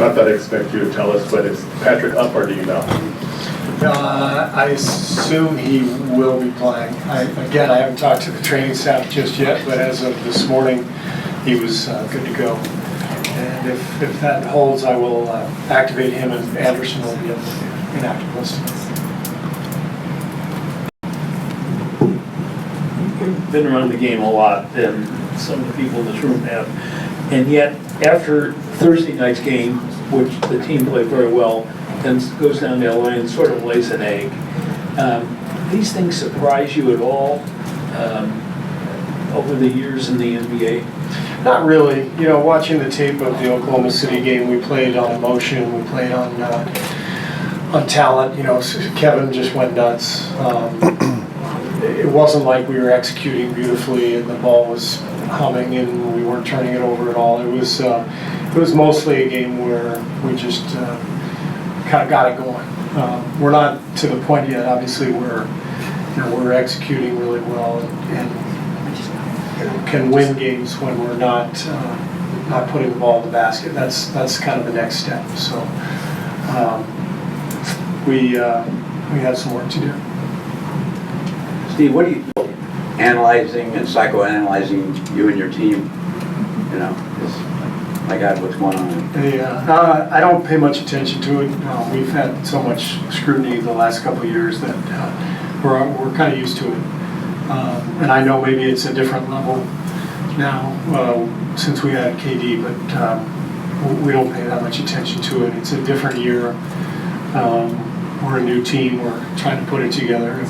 Not that I expect you to tell us, but is Patrick up or do you know? I assume he will be playing. I haven't talked to the training staff just yet, but as of this morning, he was good to go. And if that holds, I will activate him, and Anderson will be on the inactive list. We've been around the game a lot, and some of the people in this room have. And yet, after Thursday night's game, which the team played very well, then goes down to LA and sort of lays an egg. These things surprise you at all over the years in the NBA? Not really. You know, watching the tape of the Oklahoma City game, we played on emotion, we played on talent. You know, Kevin just went nuts. It wasn't like we were executing beautifully and the ball was humming and we weren't turning it over at all. It was mostly a game where we just kind of got it going. We're not to the point yet, obviously, where we're executing really well and can win games when we're not putting the ball in the basket. That's kind of the next step. So we have some work to do. Steve, what do you feel analyzing and psychoanalyzing you and your team? You know, my God, what's going on? Yeah, I don't pay much attention to it. We've had so much scrutiny the last couple of years that we're kind of used to it. And I know maybe it's a different level now since we had KD, but we don't pay that much attention to it. It's a different year. We're a new team. We're trying to put it together. And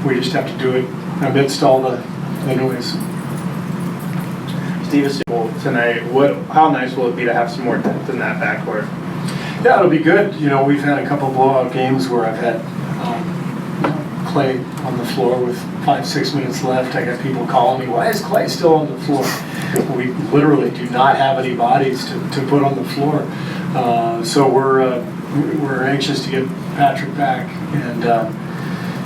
we just have to do it amidst all the noise. Steve, tonight, how nice will it be to have some more depth in that backcourt? Yeah, it'll be good. You know, we've had a couple blowout games where I've had Clay on the floor with 5-6 minutes left. I got people calling me, why is Clay still on the floor? We literally do not have any bodies to put on the floor. So we're anxious to get Patrick back, and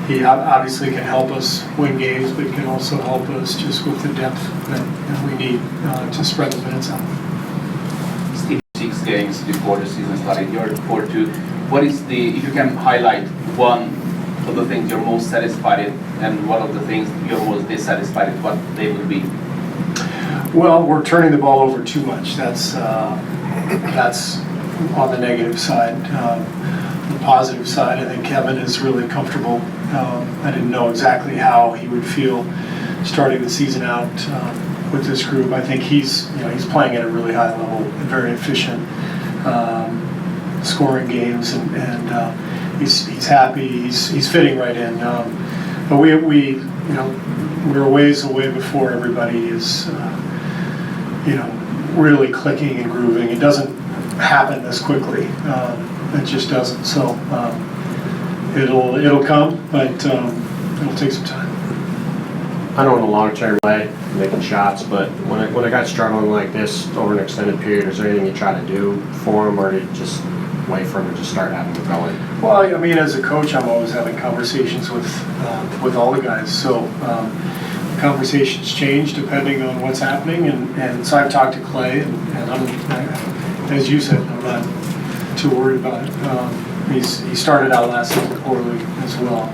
he obviously can help us win games, but he can also help us just with the depth that we need to spread the minutes out. Steve, 6 games before the season started. You're 4-2. What is if you can highlight one of the things you're most satisfied in, and one of the things you're most dissatisfied with, what they would be? Well, we're turning the ball over too much. That's on the negative side. The positive side, I think Kevin is really comfortable. I didn't know exactly how he would feel starting the season out with this group. I think he's playing at a really high level, very efficient, scoring games, and he's happy. He's fitting right in. But we're a ways away before everybody is really clicking and grooving. It doesn't happen this quickly. It just doesn't. So it'll come, but it'll take some time. I know in the long term, making shots, but when I got struggling like this over an extended period, is there anything you try to do for him, or do you just wait for him to just start having it going? Well, I mean, as a coach, I'm always having conversations with all the guys. So conversations change depending on what's happening, and so I've talked to Clay, and I'm, as you said, I'm not too worried about it. He started out last season poorly as well.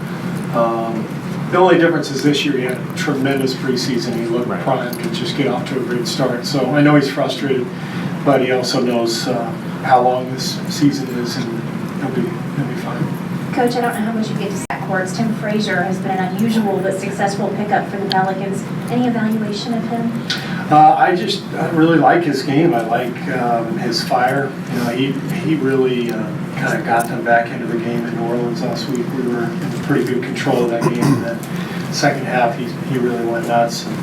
The only difference is this year he had a tremendous preseason. He looked primed to just get off to a great start. So I know he's frustrated, but he also knows how long this season is, and he'll be fine. Coach, I don't know how much you get to backcourts. Tim Frazier has been an unusual but successful pickup for the Pelicans. Any evaluation of him? I really like his game. I like his fire. He really kind of got them back into the game in New Orleans last week. We were in pretty good control of that game. And then second half, he really went nuts. And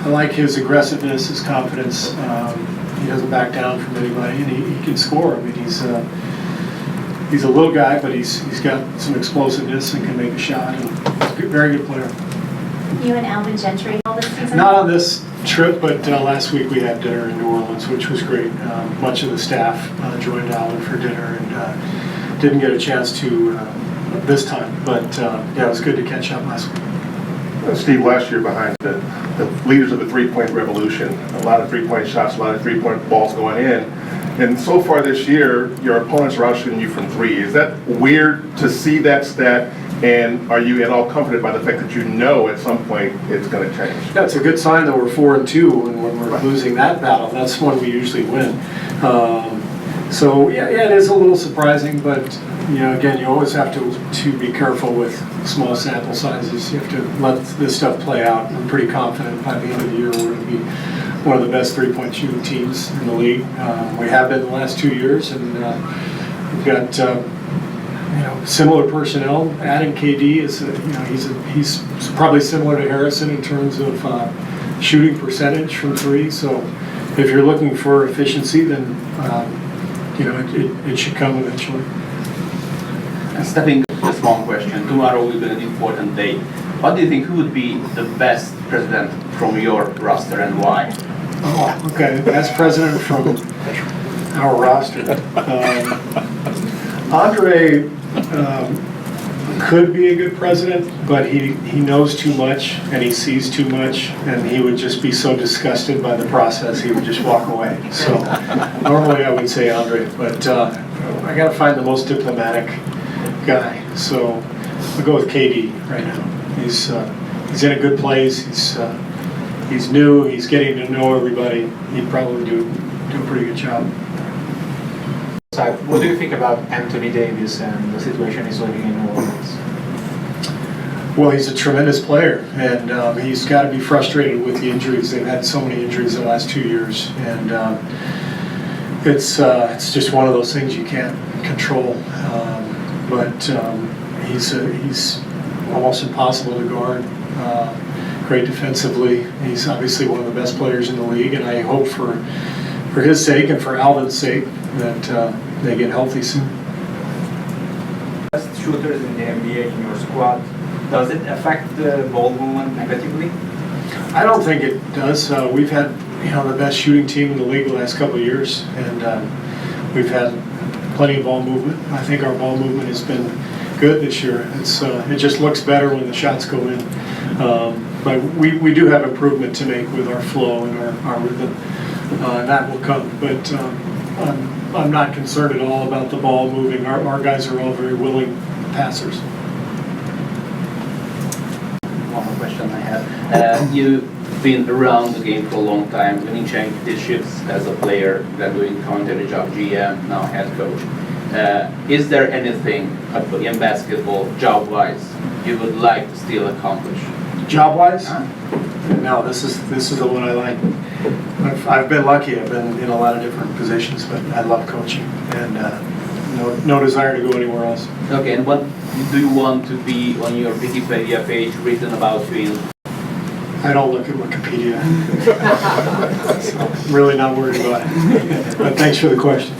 I like his aggressiveness, his confidence. He doesn't back down from anybody, and he can score. I mean, he's a little guy, but he's got some explosiveness and can make a shot. And he's a very good player. You and Alvin Gentry all this season? Not on this trip, but last week we had dinner in New Orleans, which was great. Much of the staff joined Alvin for dinner, and didn't get a chance to this time. But yeah, it was good to catch up last week. Steve, last year behind the leaders of the three-point revolution, a lot of three-point shots, a lot of three-point balls going in. And so far this year, your opponents are outshooting you from three. Is that weird to see that stat? And are you at all comforted by the fact that you know at some point it's going to change? Yeah, it's a good sign that we're 4-2, and when we're losing that battle, that's when we usually win. So yeah, it is a little surprising, but again, you always have to be careful with small sample sizes. You have to let this stuff play out. I'm pretty confident by the end of the year we're going to be one of the best three-point shooting teams in the league. We have been the last 2 years, and we've got similar personnel. Adding KD is he's probably similar to Harrison in terms of shooting percentage from three. So if you're looking for efficiency, then it should come eventually. And stepping a small question, tomorrow will be an important day. What do you think, who would be the best president from your roster and why? Oh, okay, best president from our roster. Andre could be a good president, but he knows too much and he sees too much, and he would just be so disgusted by the process he would just walk away. So normally I would say Andre, but I got to find the most diplomatic guy. So I'll go with KD right now. He's in a good place. He's new. He's getting to know everybody. He'd probably do a pretty good job. What do you think about Anthony Davis and the situation he's living in New Orleans? Well, he's a tremendous player, and he's got to be frustrated with the injuries. They've had so many injuries the last 2 years, and it's just one of those things you can't control. But he's almost impossible to guard. Great defensively. He's obviously one of the best players in the league, and I hope for his sake and for Alvin's sake that they get healthy soon. Best shooters in the NBA in your squad, does it affect the ball movement negatively? I don't think it does. We've had the best shooting team in the league the last couple of years, and we've had plenty of ball movement. I think our ball movement has been good this year. It just looks better when the shots go in. But we do have improvement to make with our flow and our rhythm. That will come. But I'm not concerned at all about the ball moving. Our guys are all very willing passers. One more question I have. You've been around the game for a long time, winning championships as a player, then doing commentary job, GM, now head coach. Is there anything in basketball, job-wise, you would like to still accomplish? Job-wise? No, this is the one I like. I've been lucky. I've been in a lot of different positions, but I love coaching, and no desire to go anywhere else. Okay, and what do you want to be on your Wikipedia page written about you? I don't look at Wikipedia. So I'm really not worried about it. But thanks for the question.